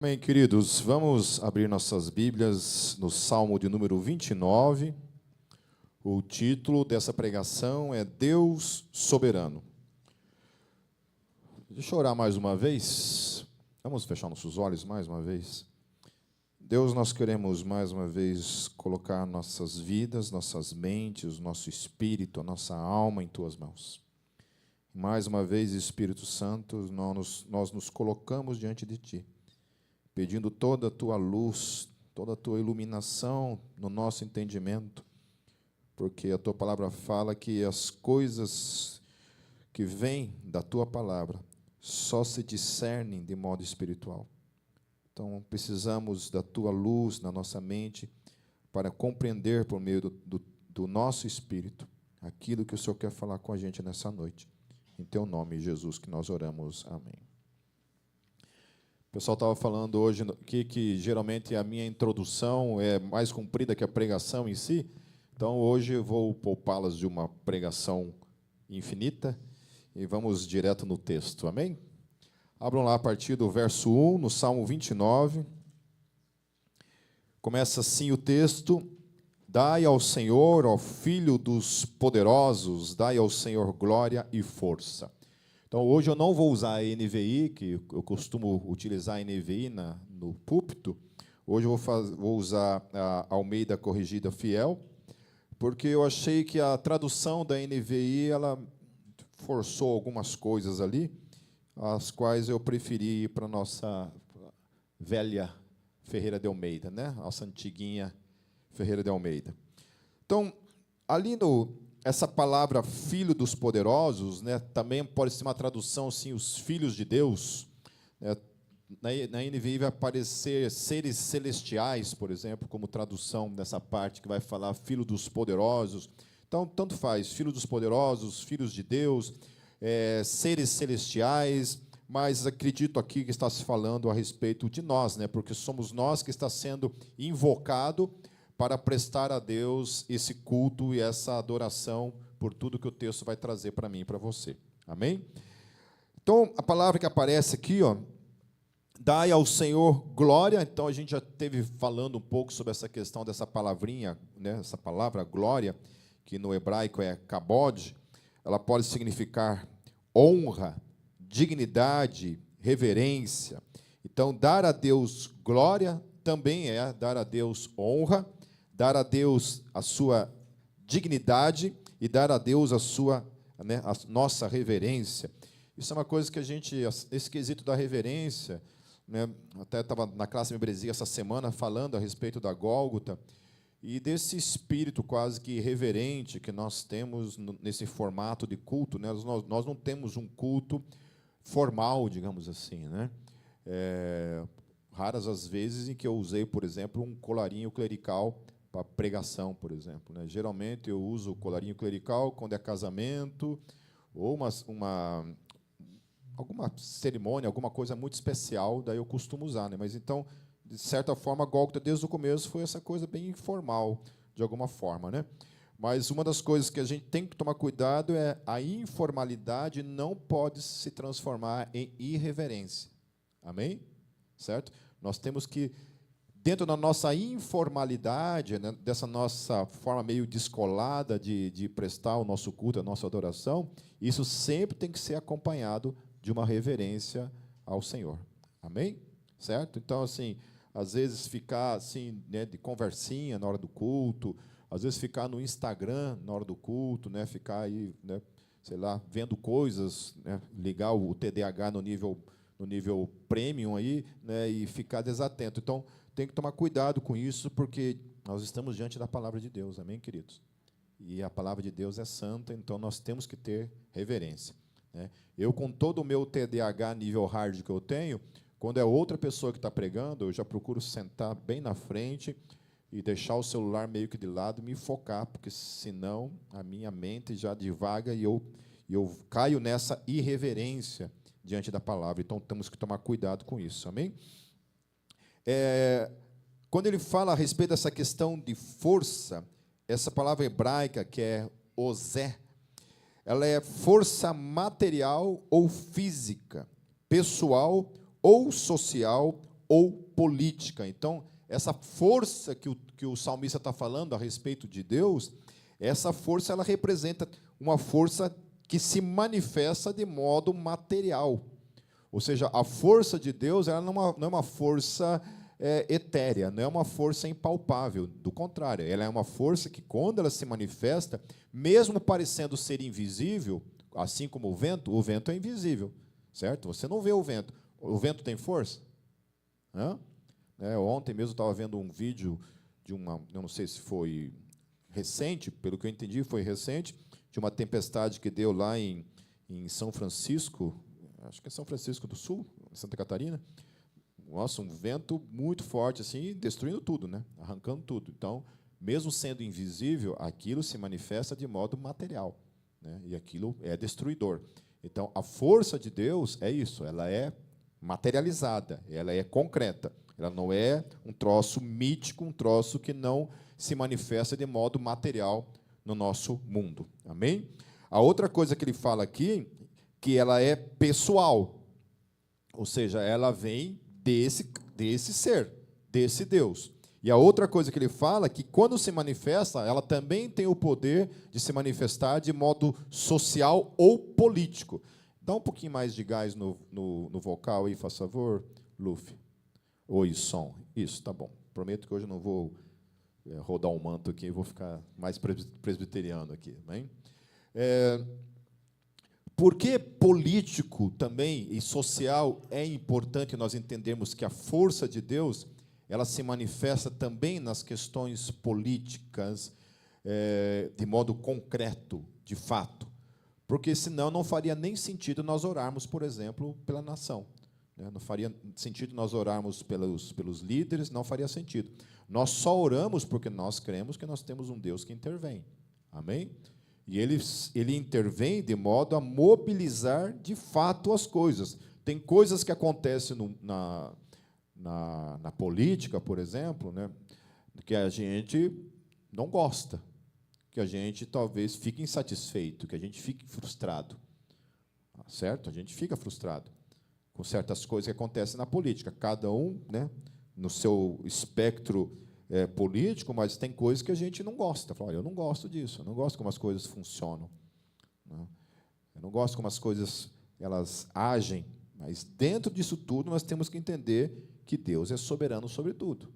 Bem, queridos, vamos abrir nossas Bíblias no Salmo de número 29. O título dessa pregação é Deus Soberano. Deixa eu orar mais uma vez. Vamos fechar nossos olhos mais uma vez. Deus, nós queremos mais uma vez colocar nossas vidas, nossas mentes, nosso espírito, a nossa alma em Tuas mãos. Mais uma vez, Espírito Santo, nós nos colocamos diante de Ti, pedindo toda a Tua luz, toda a Tua iluminação no nosso entendimento, porque a Tua palavra fala que as coisas que vêm da Tua palavra só se discernem de modo espiritual. Então, precisamos da Tua luz na nossa mente para compreender por meio do nosso espírito aquilo que o Senhor quer falar com a gente nessa noite. Em Teu nome, Jesus, que nós oramos. Amém. O pessoal estava falando hoje que geralmente a minha introdução é mais comprida que a pregação em si. Então, hoje eu vou poupá-las de uma pregação infinita e vamos direto no texto. Amém? Abram lá a partir do verso 1, no Salmo 29. Começa assim o texto: Dai ao Senhor, ó Filho dos poderosos, dai ao Senhor glória e força. Então, hoje eu não vou usar a NVI, que eu costumo utilizar a NVI no púlpito. Hoje eu vou usar a Almeida Corrigida Fiel, porque eu achei que a tradução da NVI ela forçou algumas coisas ali, as quais eu preferi ir para a nossa velha Ferreira de Almeida, né? Nossa antiguinha Ferreira de Almeida. Então, ali essa palavra filho dos poderosos, né, também pode ser uma tradução assim, os filhos de Deus. Na NVI vai aparecer seres celestiais, por exemplo, como tradução dessa parte que vai falar filho dos poderosos. Então, tanto faz, filho dos poderosos, filhos de Deus, seres celestiais, mas acredito aqui que está se falando a respeito de nós, né, porque somos nós que está sendo invocado para prestar a Deus esse culto e essa adoração por tudo que o texto vai trazer para mim e para você. Amém? Então, a palavra que aparece aqui, ó, dai ao Senhor glória. Então, a gente já esteve falando um pouco sobre essa questão dessa palavrinha, né, essa palavra glória, que no hebraico é kabod. Ela pode significar honra, dignidade, reverência. Então, dar a Deus glória também é dar a Deus honra, dar a Deus a sua dignidade e dar a Deus a nossa reverência. Isso é uma coisa que a gente, esse quesito da reverência, né, até estava na classe membresia essa semana falando a respeito da Gólgota e desse espírito quase que reverente que nós temos nesse formato de culto, né? Nós não temos um culto formal, digamos assim, né? Raras as vezes em que eu usei, por exemplo, um colarinho clerical para pregação, por exemplo, né? Geralmente eu uso o colarinho clerical quando é casamento ou alguma cerimônia, alguma coisa muito especial, daí eu costumo usar, né? Mas então, de certa forma, a Gólgota desde o começo foi essa coisa bem informal, de alguma forma, né? Mas uma das coisas que a gente tem que tomar cuidado é a informalidade não pode se transformar em irreverência. Amém? Certo? Nós temos que, dentro da nossa informalidade, né, dessa nossa forma meio descolada de prestar o nosso culto, a nossa adoração, isso sempre tem que ser acompanhado de uma reverência ao Senhor. Amém? Certo? Então, assim, às vezes ficar assim, né, de conversinha na hora do culto, às vezes ficar no Instagram na hora do culto, né, ficar aí, né, sei lá, vendo coisas, né, ligar o TDAH no nível premium aí, né, e ficar desatento. Então, tem que tomar cuidado com isso, porque nós estamos diante da palavra de Deus, amém, queridos? E a palavra de Deus é santa, então nós temos que ter reverência, né? Eu, com todo o meu TDAH nível hard que eu tenho, quando é outra pessoa que está pregando, eu já procuro sentar bem na frente e deixar o celular meio que de lado e me focar, porque senão a minha mente já divaga e eu caio nessa irreverência diante da palavra. Então, temos que tomar cuidado com isso, amém? Quando ele fala a respeito dessa questão de força, essa palavra hebraica, que é osé, ela é força material ou física, pessoal ou social ou política. Então, essa força que o salmista está falando a respeito de Deus, essa força ela representa uma força que se manifesta de modo material. Ou seja, a força de Deus ela não é uma força etérea, não é uma força impalpável. Do contrário, ela é uma força que, quando ela se manifesta, mesmo parecendo ser invisível, assim como o vento é invisível, certo? Você não vê o vento. O vento tem força? Hã? Ontem mesmo eu estava vendo um vídeo de uma, eu não sei se foi recente, pelo que eu entendi, foi recente, de uma tempestade que deu lá em São Francisco, acho que é São Francisco do Sul, Santa Catarina. Nossa, um vento muito forte, assim, destruindo tudo, né? Arrancando tudo. Então, mesmo sendo invisível, aquilo se manifesta de modo material, né? E aquilo é destruidor. Então, a força de Deus é isso, ela é materializada, ela é concreta. Ela não é um troço mítico, um troço que não se manifesta de modo material no nosso mundo. Amém? A outra coisa que ele fala aqui, que ela é pessoal, ou seja, ela vem desse ser, desse Deus. E a outra coisa que ele fala é que, quando se manifesta, ela também tem o poder de se manifestar de modo social ou político. Dá um pouquinho mais de gás no vocal aí, faz favor, Luffy. Oi, som. Isso, tá bom. Prometo que hoje eu não vou rodar um manto aqui, vou ficar mais presbiteriano aqui. Bem? Por que político também e social é importante nós entendermos que a força de Deus ela se manifesta também nas questões políticas de modo concreto, de fato? Porque, senão, não faria nem sentido nós orarmos, por exemplo, pela nação. Não faria sentido nós orarmos pelos líderes, não faria sentido. Nós só oramos porque nós cremos que nós temos um Deus que intervém. Amém? E ele intervém de modo a mobilizar, de fato, as coisas. Tem coisas que acontecem na política, por exemplo, né, que a gente não gosta, que a gente talvez fique insatisfeito, que a gente fique frustrado. Certo? A gente fica frustrado com certas coisas que acontecem na política. Cada um, né, no seu espectro político, mas tem coisas que a gente não gosta. Fala, eu não gosto disso, eu não gosto como as coisas funcionam. Né? Eu não gosto como as coisas elas agem, mas, dentro disso tudo, nós temos que entender que Deus é soberano sobre tudo.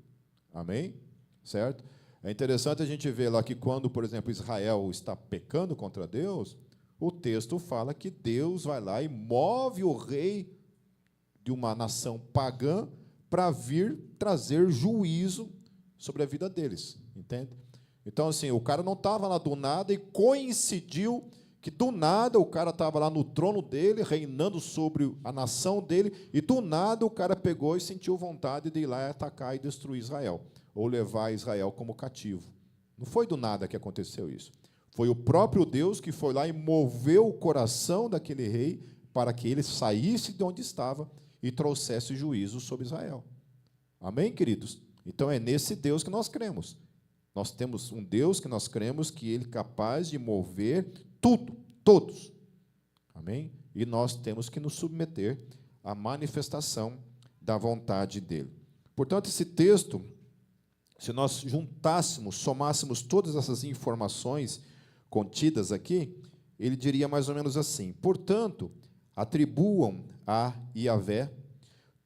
Amém? Certo? É interessante a gente ver lá que, quando, por exemplo, Israel está pecando contra Deus, o texto fala que Deus vai lá e move o rei de uma nação pagã para vir trazer juízo sobre a vida deles, entende? Então, assim, o cara não estava lá do nada, e coincidiu que, do nada, o cara estava lá no trono dele, reinando sobre a nação dele, e, do nada, o cara pegou e sentiu vontade de ir lá e atacar e destruir Israel, ou levar Israel como cativo. Não foi do nada que aconteceu isso. Foi o próprio Deus que foi lá e moveu o coração daquele rei para que ele saísse de onde estava e trouxesse juízo sobre Israel. Amém, queridos? Então, é nesse Deus que nós cremos. Nós temos um Deus que nós cremos que Ele é capaz de mover tudo, todos. Amém? E nós temos que nos submeter à manifestação da vontade dEle. Portanto, esse texto, se nós juntássemos, somássemos todas essas informações contidas aqui, ele diria mais ou menos assim: portanto, atribuam a Yahvé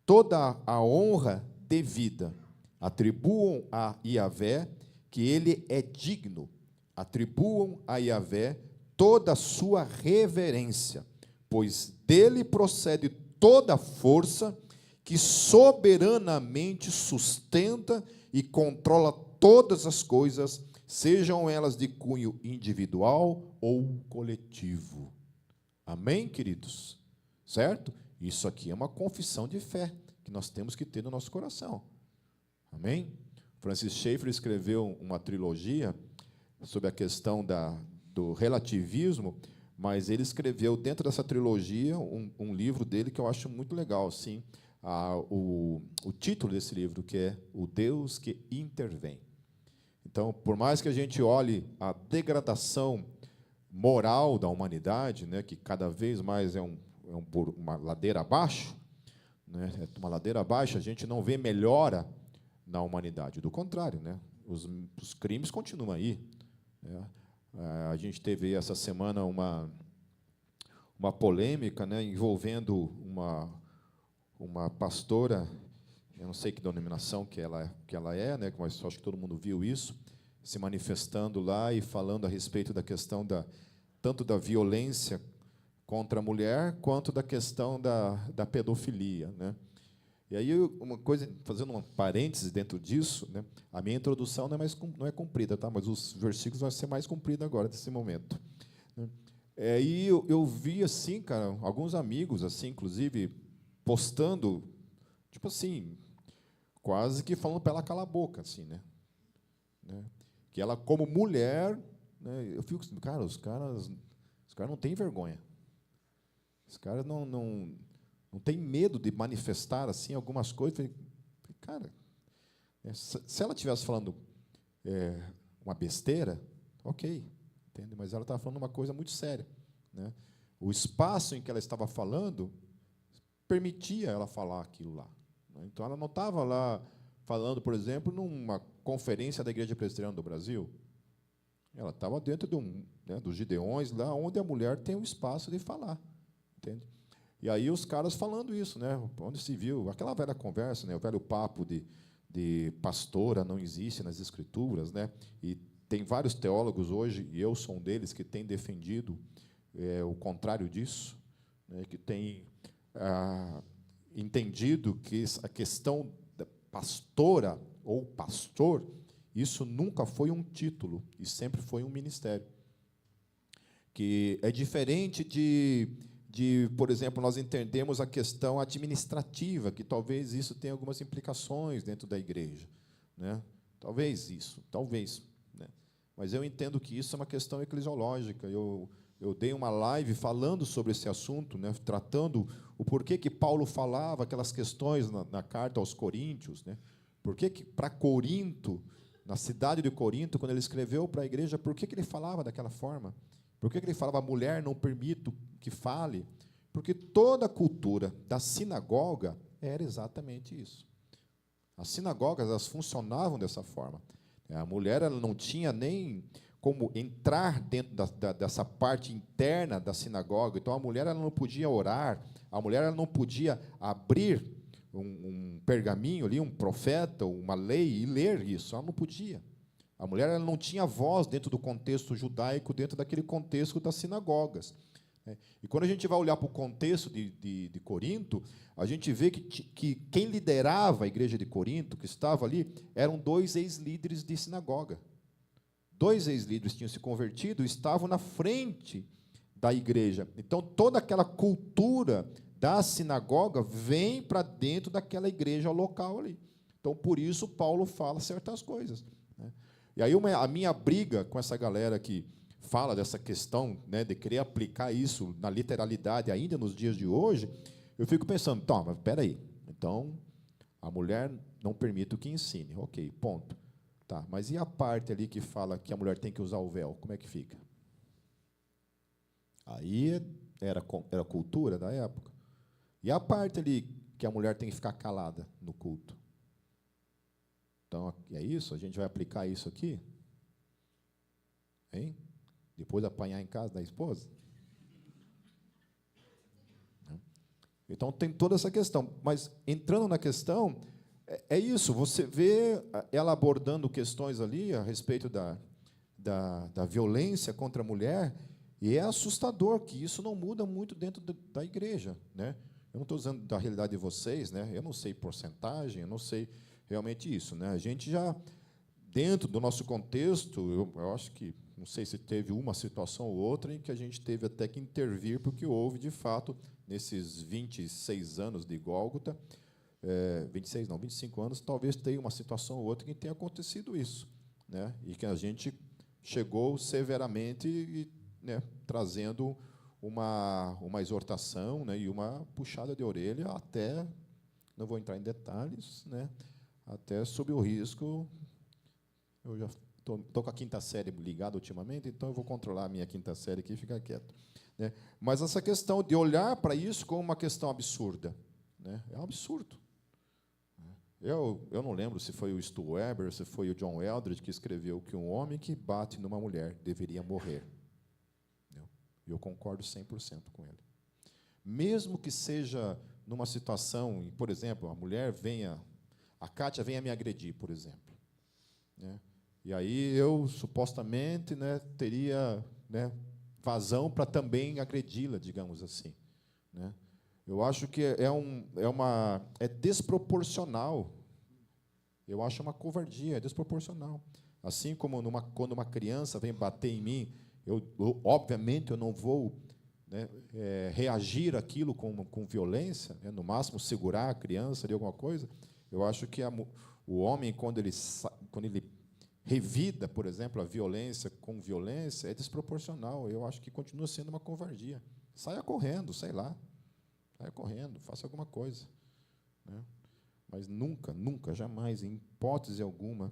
toda a honra devida. Atribuam a Yahvé que ele é digno. Atribuam a Yahvé toda a sua reverência, pois dele procede toda a força que soberanamente sustenta e controla todas as coisas, sejam elas de cunho individual ou coletivo. Amém, queridos? Certo? Isso aqui é uma confissão de fé que nós temos que ter no nosso coração. Amém? Francis Schaeffer escreveu uma trilogia sobre a questão do relativismo, mas ele escreveu, dentro dessa trilogia, um livro dele que eu acho muito legal, assim, o título desse livro, que é O Deus que Intervém. Então, por mais que a gente olhe a degradação moral da humanidade, né, que cada vez mais é uma ladeira abaixo, né? É uma ladeira abaixo, a gente não vê melhora na humanidade. Do contrário, né? Os crimes continuam aí, né? A gente teve essa semana uma polêmica, né, envolvendo uma pastora, eu não sei que denominação que ela é, né, mas acho que todo mundo viu isso, se manifestando lá e falando a respeito da questão tanto da violência contra a mulher, quanto da questão da pedofilia, né? E aí, uma coisa, fazendo um parênteses dentro disso, né, a minha introdução não é comprida, tá? Mas os versículos vão ser mais compridos agora, nesse momento, né? E eu vi, assim, cara, alguns amigos, assim, inclusive, postando, tipo assim, quase que falando para ela calar a boca, assim, né? Que ela, como mulher, né, eu fico, cara, os caras não têm vergonha. Os caras não têm medo de manifestar, assim, algumas coisas. Eu falei, cara, se ela estivesse falando uma besteira, ok, entende? Mas ela estava falando uma coisa muito séria, né? O espaço em que ela estava falando permitia ela falar aquilo lá, né? Então, ela não estava lá falando, por exemplo, numa conferência da Igreja Presbiteriana do Brasil. Ela estava dentro dos Gideões, lá onde a mulher tem o espaço de falar, entende? E aí os caras falando isso, né? Onde se viu aquela velha conversa, né? O velho papo de pastora não existe nas Escrituras, né? E tem vários teólogos hoje, e eu sou um deles, que tem defendido o contrário disso, né? Que tem entendido que a questão da pastora ou pastor, isso nunca foi um título, e sempre foi um ministério. Que é diferente por exemplo, nós entendemos a questão administrativa, que talvez isso tenha algumas implicações dentro da igreja, né? Talvez isso, talvez, né? Mas eu entendo que isso é uma questão eclesiológica. Eu dei uma live falando sobre esse assunto, né, tratando o porquê que Paulo falava aquelas questões na carta aos Coríntios, né? Por que para Corinto, na cidade de Corinto, quando ele escreveu para a igreja, por que ele falava daquela forma? Por que ele falava, mulher, não permito que fale? Porque toda a cultura da sinagoga era exatamente isso. As sinagogas, elas funcionavam dessa forma. A mulher, ela não tinha nem como entrar dentro dessa parte interna da sinagoga. Então, a mulher, ela não podia orar, a mulher, ela não podia abrir um pergaminho ali, um profeta, uma lei, e ler isso. Ela não podia. A mulher, ela não tinha voz dentro do contexto judaico, dentro daquele contexto das sinagogas, né? E quando a gente vai olhar para o contexto de Corinto, a gente vê que quem liderava a igreja de Corinto, que estava ali, eram 2 ex-líderes de sinagoga. 2 ex-líderes tinham se convertido e estavam na frente da igreja. Então, toda aquela cultura da sinagoga vem para dentro daquela igreja local ali. Então, por isso, Paulo fala certas coisas, né? E aí a minha briga com essa galera que fala dessa questão, né, de querer aplicar isso na literalidade ainda nos dias de hoje, eu fico pensando, tá, mas espera aí, então, a mulher não permite o que ensine, ok, ponto. Tá, mas e a parte ali que fala que a mulher tem que usar o véu, como é que fica? Aí era cultura da época. E a parte ali que a mulher tem que ficar calada no culto? Então, é isso? A gente vai aplicar isso aqui? Hein? Depois apanhar em casa da esposa? Então, tem toda essa questão. Mas, entrando na questão, é isso. Você vê ela abordando questões ali a respeito da violência contra a mulher, e é assustador que isso não muda muito dentro da igreja, né? Eu não estou usando da realidade de vocês, né? Eu não sei porcentagem, eu não sei realmente isso, né? A gente já, dentro do nosso contexto, eu acho que, não sei se teve uma situação ou outra em que a gente teve até que intervir, porque houve, de fato, nesses 26 anos de Gólgota, 26 não, 25 anos, talvez tenha uma situação ou outra em que tenha acontecido isso, né? E que a gente chegou severamente, né, trazendo uma exortação, né, e uma puxada de orelha, até, não vou entrar em detalhes, né, até sob o risco, eu já estou com a 5ª série ligada ultimamente, então eu vou controlar a minha 5ª série aqui e ficar quieto, né? Mas essa questão de olhar para isso como uma questão absurda, né? É um absurdo. Eu não lembro se foi o Stu Weber, se foi o John Eldredge que escreveu que um homem que bate numa mulher deveria morrer. E eu concordo 100% com ele. Mesmo que seja numa situação, por exemplo, a Kátia venha me agredir, por exemplo, né? E aí eu, supostamente, né, teria, né, vazão para também agredi-la, digamos assim, né? Eu acho que é desproporcional. Eu acho uma covardia, é desproporcional. Assim como quando uma criança vem bater em mim, obviamente eu não vou, né, reagir àquilo com violência, né, no máximo segurar a criança de alguma coisa. Eu acho que o homem, quando ele revida, por exemplo, a violência com violência, é desproporcional. Eu acho que continua sendo uma covardia. Saia correndo, sei lá. Saia correndo, faça alguma coisa, né? Mas nunca, nunca, jamais, em hipótese alguma,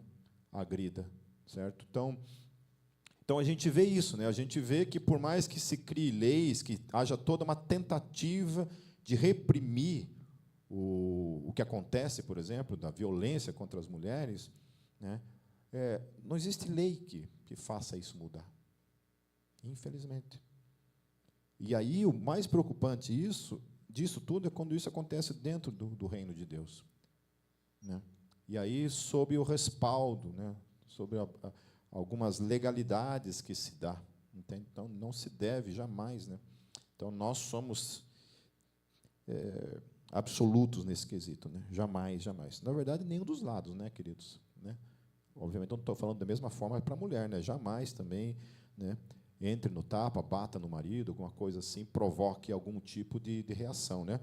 agrida, certo? Então a gente vê isso, né? A gente vê que, por mais que se crie leis, que haja toda uma tentativa de reprimir o que acontece, por exemplo, da violência contra as mulheres, né? Não existe lei que faça isso mudar, infelizmente. E aí o mais preocupante disso tudo é quando isso acontece dentro do reino de Deus, né? E aí, sob o respaldo, né, sobre algumas legalidades que se dá, entende? Então não se deve jamais, né? Então nós somos absolutos nesse quesito, né? Jamais, jamais. Na verdade, nenhum dos lados, né, queridos, né? Obviamente, eu não estou falando da mesma forma para a mulher, né? Jamais também, né, entre no tapa, bata no marido, alguma coisa assim, provoque algum tipo de reação, né?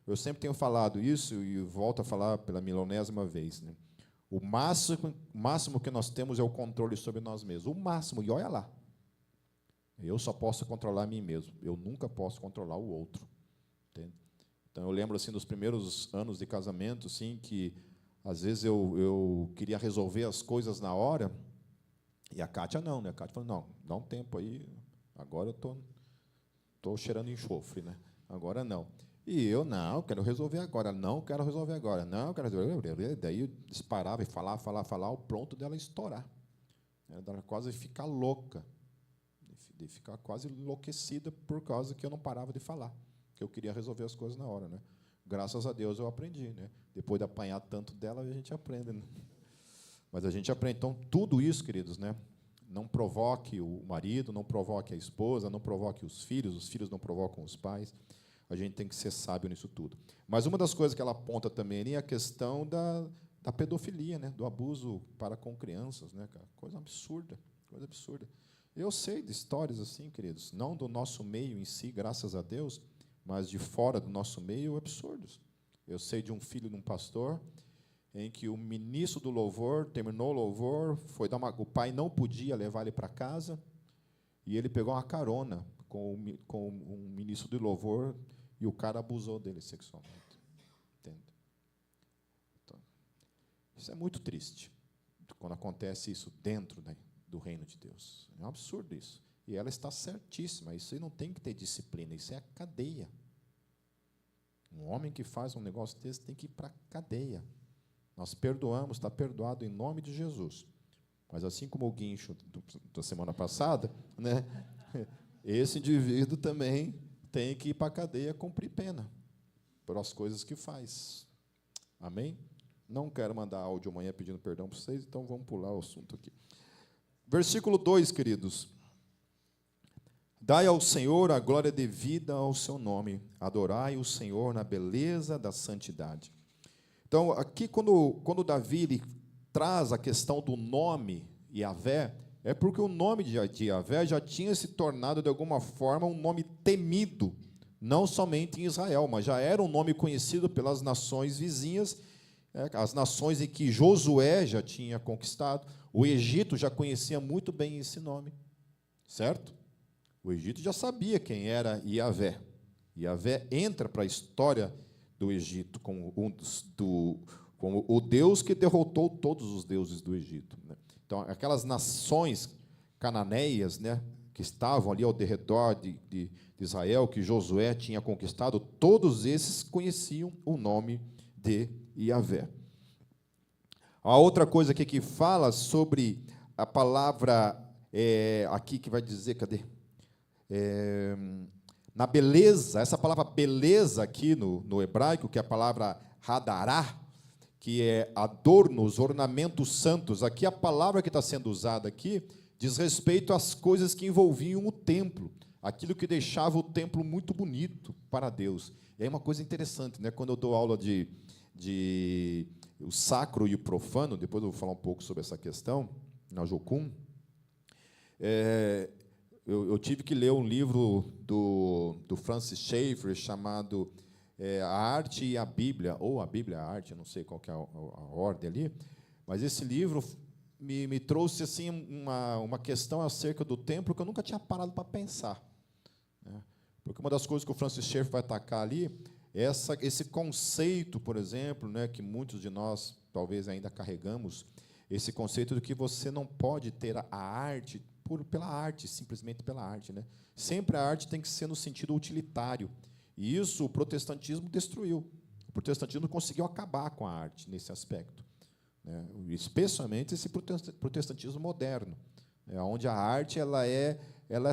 Eu sempre tenho falado isso e volto a falar pela milionésima vez, né? O máximo que nós temos é o controle sobre nós mesmos. O máximo, e olha lá. Eu só posso controlar a mim mesmo. Eu nunca posso controlar o outro. Entende? Então, eu lembro assim dos primeiros anos de casamento, assim, que às vezes eu queria resolver as coisas na hora, e a Kátia não, né? A Kátia falou, não, dá um tempo aí, agora eu estou cheirando enxofre, né? Agora não. E eu, não, quero resolver agora, não quero resolver agora, não quero resolver. Daí eu disparava e falar, ao pronto dela estourar. Ela quase ficar louca, de ficar quase enlouquecida por causa que eu não parava de falar, que eu queria resolver as coisas na hora, né? Graças a Deus eu aprendi, né? Depois de apanhar tanto dela, a gente aprende, né? Mas a gente aprende. Então, tudo isso, queridos, né? Não provoque o marido, não provoque a esposa, não provoque os filhos não provocam os pais. A gente tem que ser sábio nisso tudo. Mas uma das coisas que ela aponta também é a questão da pedofilia, né? Do abuso para com crianças, né, cara? Coisa absurda, coisa absurda. Eu sei de histórias assim, queridos, não do nosso meio em si, graças a Deus, mas de fora do nosso meio, absurdos. Eu sei de um filho de um pastor em que o ministro do louvor terminou o louvor, o pai não podia levar ele para casa, e ele pegou uma carona com um ministro do louvor, e o cara abusou dele sexualmente. Entende? Então, isso é muito triste, quando acontece isso dentro do reino de Deus. É um absurdo isso. E ela está certíssima, isso aí não tem que ter disciplina, isso é cadeia. Um homem que faz um negócio desse tem que ir para a cadeia. Nós perdoamos, está perdoado em nome de Jesus. Mas assim como o guincho da semana passada, né, esse indivíduo também tem que ir para a cadeia cumprir pena pelas coisas que faz. Amém? Não quero mandar áudio amanhã pedindo perdão para vocês, então vamos pular o assunto aqui. Versículo 2, queridos. Dai ao Senhor a glória devida ao seu nome. Adorai o Senhor na beleza da santidade. Então, aqui, quando Davi ele traz a questão do nome Yahvé, é porque o nome de Yahvé já tinha se tornado, de alguma forma, um nome temido, não somente em Israel, mas já era um nome conhecido pelas nações vizinhas, as nações em que Josué já tinha conquistado. O Egito já conhecia muito bem esse nome, certo? O Egito já sabia quem era Yahvé. Yahvé entra para a história do Egito como o Deus que derrotou todos os deuses do Egito, né? Então, aquelas nações cananeias, né, que estavam ali ao derredor de Israel, que Josué tinha conquistado, todos esses conheciam o nome de Yahvé. A outra coisa aqui que fala sobre a palavra, aqui que vai dizer, cadê? Na beleza, essa palavra beleza aqui no hebraico, que é a palavra hadará, que é adornos, ornamentos santos. Aqui a palavra que está sendo usada aqui diz respeito às coisas que envolviam o templo, aquilo que deixava o templo muito bonito para Deus. E aí uma coisa interessante, né? Quando eu dou aula de o sacro e o profano, depois eu vou falar um pouco sobre essa questão, na Jocum, eu tive que ler um livro do Francis Schaeffer, chamado A Arte e a Bíblia, ou A Bíblia e a Arte, eu não sei qual que é a ordem ali, mas esse livro me trouxe assim, uma questão acerca do templo que eu nunca tinha parado para pensar, né? Porque uma das coisas que o Francis Schaeffer vai atacar ali é esse conceito, por exemplo, né, que muitos de nós talvez ainda carregamos, esse conceito de que você não pode ter a arte pela arte, simplesmente pela arte, né? Sempre a arte tem que ser no sentido utilitário. E isso o protestantismo destruiu. O protestantismo conseguiu acabar com a arte nesse aspecto, né? Especialmente esse protestantismo moderno, né, onde a arte ela é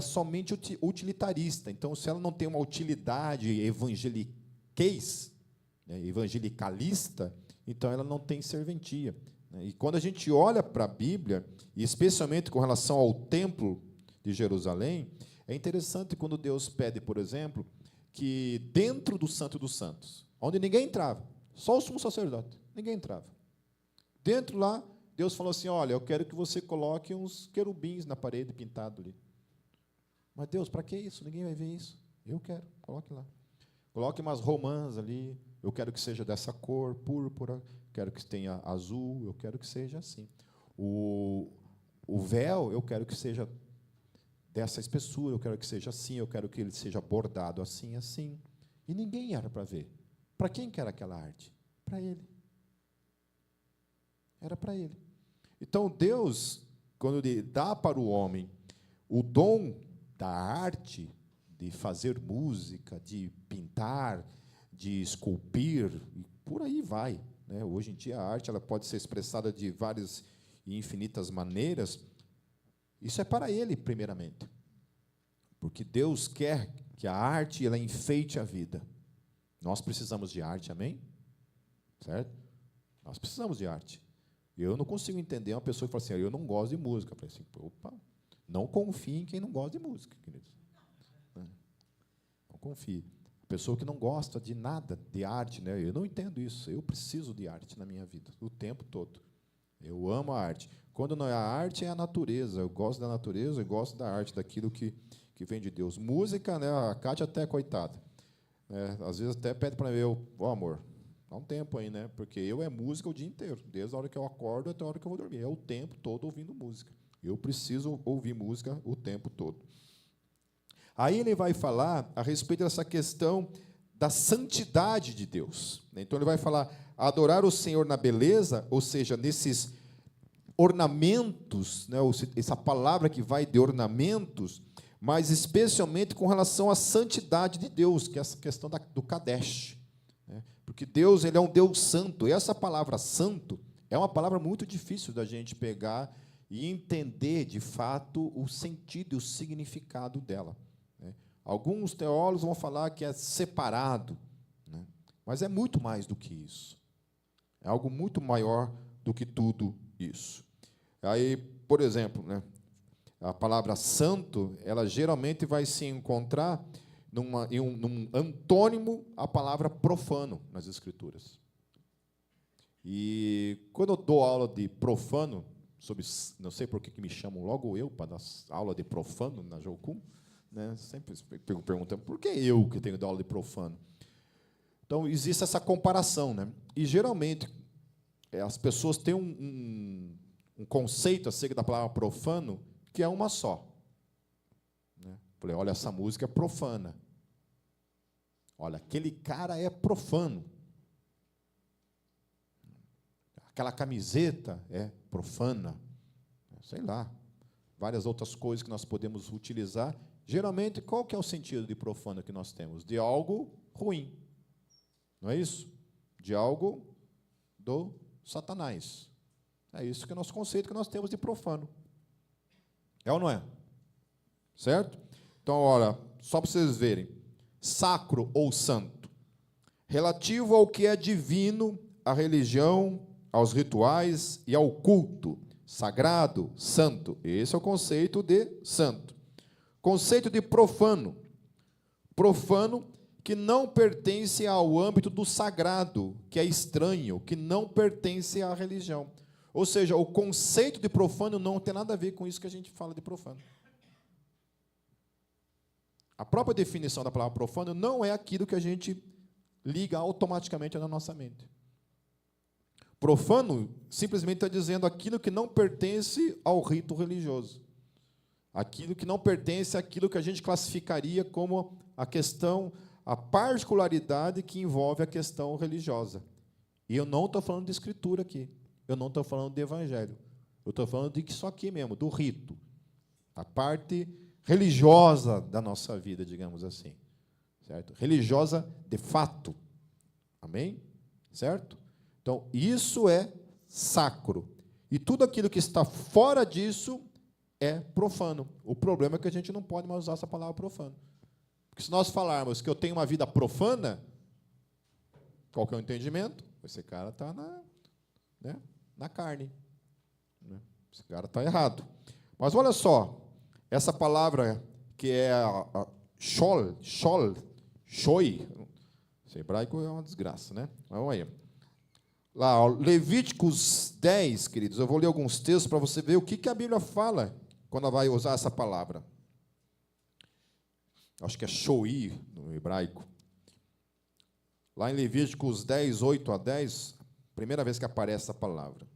somente utilitarista. Então, se ela não tem uma utilidade evangelicalista, então ela não tem serventia. E quando a gente olha para a Bíblia, e especialmente com relação ao templo de Jerusalém, é interessante quando Deus pede, por exemplo, que dentro do Santo dos Santos, onde ninguém entrava, só o sumo sacerdote, ninguém entrava. Dentro lá, Deus falou assim, olha, eu quero que você coloque uns querubins na parede pintado ali. Mas Deus, para que isso? Ninguém vai ver isso. Eu quero, coloque lá. Coloque umas romãs ali, eu quero que seja dessa cor, púrpura, quero que tenha azul, eu quero que seja assim. O véu, eu quero que seja dessa espessura, eu quero que seja assim, eu quero que ele seja bordado assim, assim. E ninguém era para ver. Para quem que era aquela arte? Para ele. Era para ele. Então, Deus, quando ele dá para o homem o dom da arte, de fazer música, de pintar, de esculpir, e por aí vai, né? Hoje em dia, a arte ela pode ser expressada de várias e infinitas maneiras. Isso é para ele, primeiramente. Porque Deus quer que a arte ela enfeite a vida. Nós precisamos de arte, amém? Certo? Nós precisamos de arte. Eu não consigo entender uma pessoa que fala assim, eu não gosto de música. Eu falei assim, opa, não confie em quem não gosta de música, queridos. Não confie. A pessoa que não gosta de nada, de arte, né? Eu não entendo isso. Eu preciso de arte na minha vida, o tempo todo. Eu amo a arte. Quando não é a arte, é a natureza. Eu gosto da natureza, eu gosto da arte, daquilo que vem de Deus. Música, né? A Cátia até, coitada, né? Às vezes até pede para mim, amor, dá um tempo aí, né? Porque eu é música o dia inteiro, desde a hora que eu acordo até a hora que eu vou dormir. É o tempo todo ouvindo música. Eu preciso ouvir música o tempo todo. Aí ele vai falar a respeito dessa questão da santidade de Deus. Então ele vai falar, adorar o Senhor na beleza, ou seja, nesses ornamentos, né, essa palavra que vai de ornamentos, mas especialmente com relação à santidade de Deus, que é essa questão do Kadesh, né? Porque Deus ele é um Deus santo, e essa palavra santo é uma palavra muito difícil da gente pegar e entender, de fato, o sentido e o significado dela, né? Alguns teólogos vão falar que é separado, né? Mas é muito mais do que isso. É algo muito maior do que tudo isso. Aí, por exemplo, né, a palavra santo, ela geralmente vai se encontrar num antônimo à palavra profano nas Escrituras. E quando eu dou aula de profano, não sei por que me chamam logo eu para dar aula de profano na Jocum, né, sempre perguntando por que eu que tenho que dar aula de profano. Então, existe essa comparação, né? E, geralmente, as pessoas têm um conceito acerca da palavra profano, que é uma só. Né? Falei, olha, essa música é profana. Olha, aquele cara é profano. Aquela camiseta é profana. Sei lá. várias outras coisas que nós podemos utilizar. Geralmente, qual que é o sentido de profano que nós temos? De algo ruim. Não é isso? De algo do Satanás. É isso que é o nosso conceito que nós temos de profano. É ou não é? Certo? Então, olha, só para vocês verem. Sacro ou santo. Relativo ao que é divino, à religião, aos rituais e ao culto. Sagrado, santo. Esse é o conceito de santo. Conceito de profano. Profano que não pertence ao âmbito do sagrado, que é estranho, que não pertence à religião. Ou seja, o conceito de profano não tem nada a ver com isso que a gente fala de profano. A própria definição da palavra profano não é aquilo que a gente liga automaticamente na nossa mente. Profano simplesmente está dizendo aquilo que não pertence ao rito religioso. Aquilo que não pertence àquilo que a gente classificaria como a questão, a particularidade que envolve a questão religiosa. E eu não estou falando de escritura aqui. Eu não estou falando de evangelho. Eu estou falando de isso aqui mesmo, do rito. A parte religiosa da nossa vida, digamos assim. Certo? Religiosa de fato. Amém? Certo? Então, isso é sacro. E tudo aquilo que está fora disso é profano. O problema é que a gente não pode mais usar essa palavra profano. Porque se nós falarmos que eu tenho uma vida profana, qual que é o entendimento? Esse cara está na carne. Esse cara está errado. Mas olha só, essa palavra que é a shol, shoi, esse hebraico é uma desgraça, né? Vamos aí. Lá, ó, Levíticos 10, queridos, eu vou ler alguns textos para você ver o que a Bíblia fala quando ela vai usar essa palavra. Acho que é shoi no hebraico. Lá em Levíticos 10, 8 a 10, primeira vez que aparece essa palavra.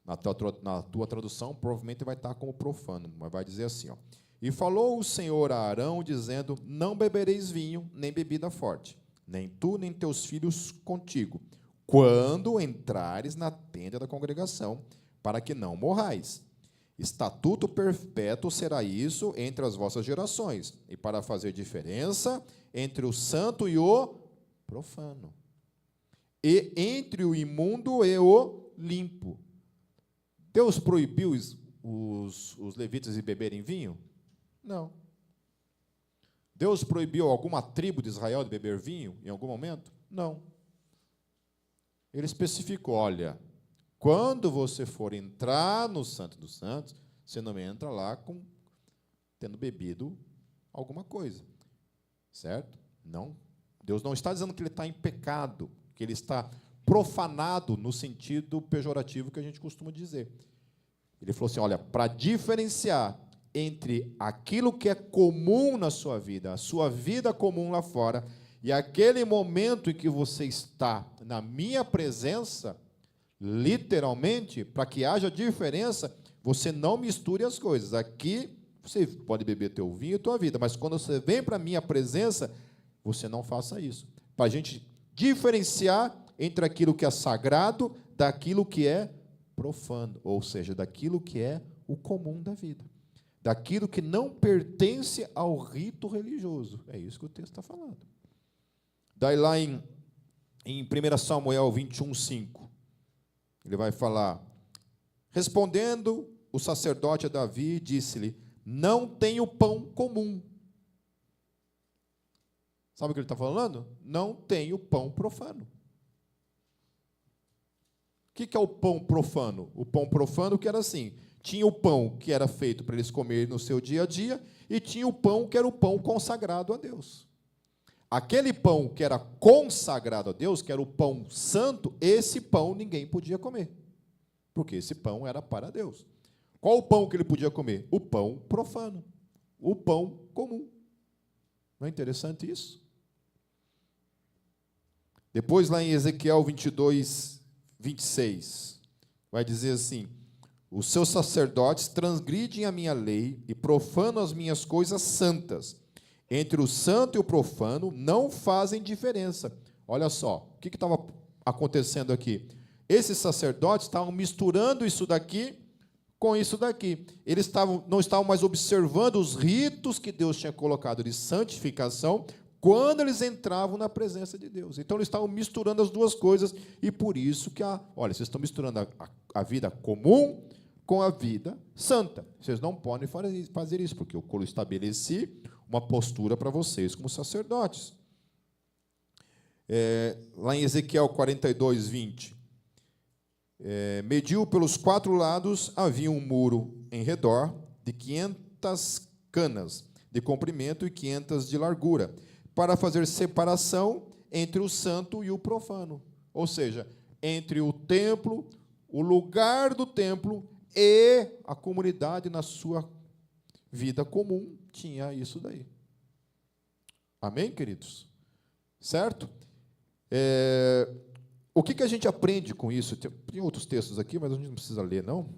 Na tua tradução, provavelmente vai estar como profano, mas vai dizer assim, ó. E falou o Senhor a Arão, dizendo, não bebereis vinho, nem bebida forte, nem tu, nem teus filhos contigo, quando entrares na tenda da congregação, para que não morrais. Estatuto perpétuo será isso entre as vossas gerações, e para fazer diferença entre o santo e o profano, e entre o imundo e o limpo. Deus proibiu os levitas de beberem vinho? Não. Deus proibiu alguma tribo de Israel de beber vinho em algum momento? Não. Ele especificou, olha, quando você for entrar no Santo dos Santos, você não entra lá tendo bebido alguma coisa. Certo? Não. Deus não está dizendo que ele está em pecado, que ele está profanado no sentido pejorativo que a gente costuma dizer. Ele falou assim, olha, para diferenciar entre aquilo que é comum na sua vida, a sua vida comum lá fora, e aquele momento em que você está na minha presença, literalmente, para que haja diferença, você não misture as coisas. Aqui, você pode beber teu vinho e tua vida, mas quando você vem para a minha presença, você não faça isso. Para a gente diferenciar entre aquilo que é sagrado daquilo que é profano, ou seja, daquilo que é o comum da vida, daquilo que não pertence ao rito religioso. É isso que o texto está falando. Daí lá em 1 Samuel 21, 5, ele vai falar, respondendo o sacerdote a Davi, disse-lhe, não tenho pão comum. Sabe o que ele está falando? Não tenho pão profano. O que é o pão profano? O pão profano que era assim, tinha o pão que era feito para eles comerem no seu dia a dia, e tinha o pão que era o pão consagrado a Deus. Aquele pão que era consagrado a Deus, que era o pão santo, esse pão ninguém podia comer, porque esse pão era para Deus. Qual o pão que ele podia comer? O pão profano, o pão comum. Não é interessante isso? Depois, lá em Ezequiel 22, 26, vai dizer assim, os seus sacerdotes transgridem a minha lei e profanam as minhas coisas santas. Entre o santo e o profano não fazem diferença. Olha só, o que estava acontecendo aqui? Esses sacerdotes estavam misturando isso daqui com isso daqui. Eles não estavam mais observando os ritos que Deus tinha colocado de santificação quando eles entravam na presença de Deus. Então, eles estavam misturando as duas coisas, e por isso que, olha, vocês estão misturando a vida comum com a vida santa. Vocês não podem fazer isso, porque eu estabeleci uma postura para vocês como sacerdotes. Lá em Ezequiel 42, 20, mediu pelos 4 lados, havia um muro em redor de 500 canas de comprimento e 500 de largura, para fazer separação entre o santo e o profano. Ou seja, entre o templo, o lugar do templo e a comunidade na sua vida comum, tinha isso daí. Amém, queridos? Certo? O que a gente aprende com isso? Tem outros textos aqui, mas a gente não precisa ler, não.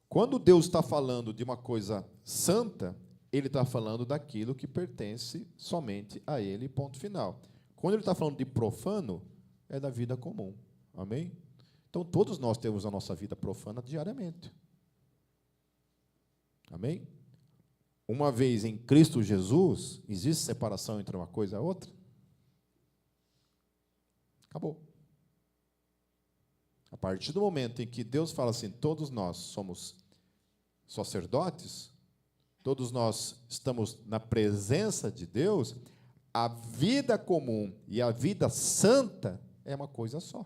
Quando Deus está falando de uma coisa santa, Ele está falando daquilo que pertence somente a Ele, ponto final. Quando Ele está falando de profano, é da vida comum. Amém? Então, todos nós temos a nossa vida profana diariamente. Amém? Uma vez em Cristo Jesus, existe separação entre uma coisa e a outra? Acabou. A partir do momento em que Deus fala assim, todos nós somos sacerdotes, todos nós estamos na presença de Deus, a vida comum e a vida santa é uma coisa só.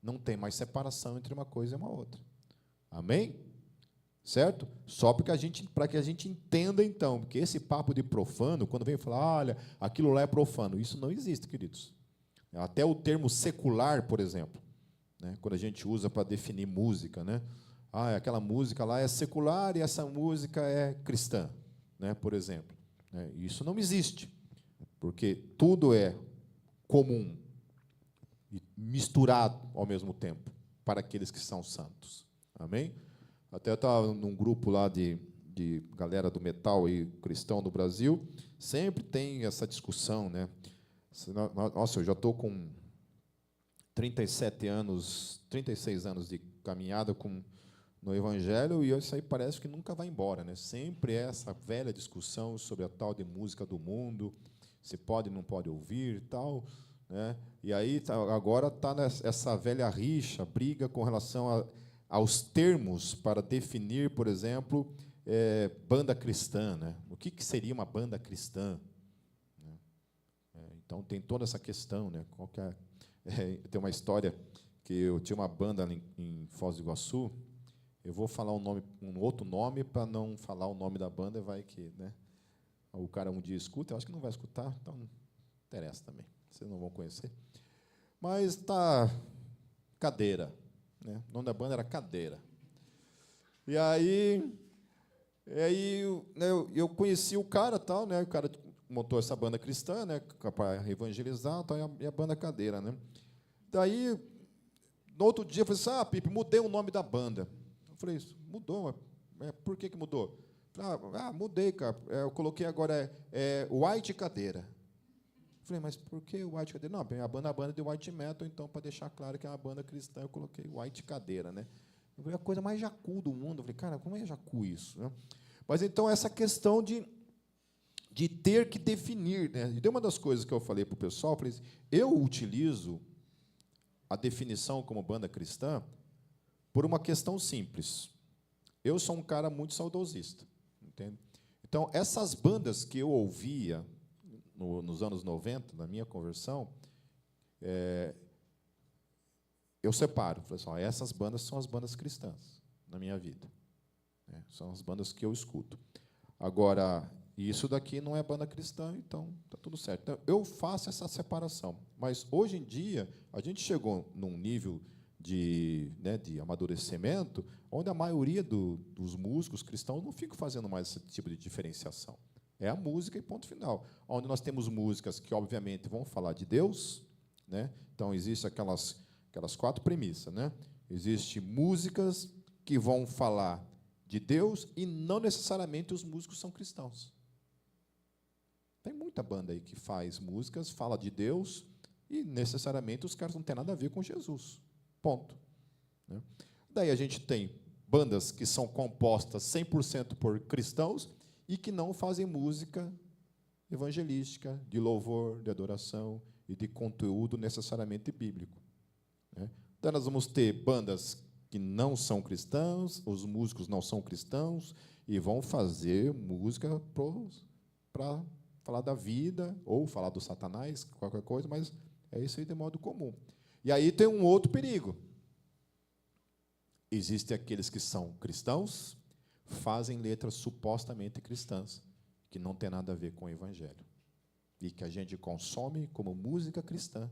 Não tem mais separação entre uma coisa e uma outra. Amém? Certo? Só para que a gente entenda, então, porque esse papo de profano, quando vem falar, olha, aquilo lá é profano, isso não existe, queridos. Até o termo secular, por exemplo, né, quando a gente usa para definir música, né? Aquela música lá é secular e essa música é cristã, né, por exemplo. Isso não existe, porque tudo é comum e misturado ao mesmo tempo para aqueles que são santos. Amém? Até eu estava num grupo lá de galera do metal e cristão do Brasil, sempre tem essa discussão, né? Nossa, eu já estou com 37 anos, 36 anos de caminhada no Evangelho, e isso aí parece que nunca vai embora, né? Sempre é essa velha discussão sobre a tal de música do mundo, se pode, não pode ouvir e tal, né? E aí agora está essa velha rixa, briga com relação aos termos para definir, por exemplo, banda cristã, né? O que seria uma banda cristã? Então, tem toda essa questão, né? Tem uma história que eu tinha uma banda em Foz do Iguaçu. Eu vou falar um outro nome para não falar o nome da banda, vai que, né? O cara um dia escuta, eu acho que não vai escutar, então não interessa também. Vocês não vão conhecer. Mas tá Cadeira, né? O nome da banda era Cadeira. E aí né, eu conheci o cara, tal, né? O cara montou essa banda cristã, né, para evangelizar, e a banda Cadeira, né? Daí, no outro dia, eu falei assim, Pipe, mudei o nome da banda. Eu falei, isso, mudou, por que mudou? Eu falei, mudei, cara, eu coloquei agora White Cadeira. Eu falei, mas por que White Cadeira? Não, a banda de White Metal, então, para deixar claro que é uma banda cristã, eu coloquei White Cadeira, né? Eu falei, a coisa mais jacu do mundo. Eu falei, cara, como é jacu isso, né? Mas, então, essa questão de ter que definir, né? E uma das coisas que eu falei para o pessoal, eu falei assim, eu utilizo a definição como banda cristã por uma questão simples. Eu sou um cara muito saudosista, entende? Então, essas bandas que eu ouvia nos anos 90, na minha conversão, eu separo. Falei assim, essas bandas são as bandas cristãs na minha vida. São as bandas que eu escuto. Agora, isso daqui não é banda cristã, então está tudo certo. Então, eu faço essa separação. Mas, hoje em dia, a gente chegou num nível de amadurecimento onde a maioria dos músicos cristãos não ficam fazendo mais esse tipo de diferenciação. É a música e ponto final. Onde nós temos músicas que, obviamente, vão falar de Deus, né? Então, existem aquelas 4 premissas, né? Existem músicas que vão falar de Deus e não necessariamente os músicos são cristãos. Tem muita banda aí que faz músicas, fala de Deus, e necessariamente os caras não têm nada a ver com Jesus. Ponto. Né? Daí a gente tem bandas que são compostas 100% por cristãos e que não fazem música evangelística, de louvor, de adoração e de conteúdo necessariamente bíblico, né? Então, nós vamos ter bandas que não são cristãos, os músicos não são cristãos, e vão fazer música para falar da vida, ou falar do Satanás, qualquer coisa, mas é isso aí de modo comum. E aí tem um outro perigo. Existem aqueles que são cristãos, fazem letras supostamente cristãs, que não tem nada a ver com o Evangelho, e que a gente consome como música cristã,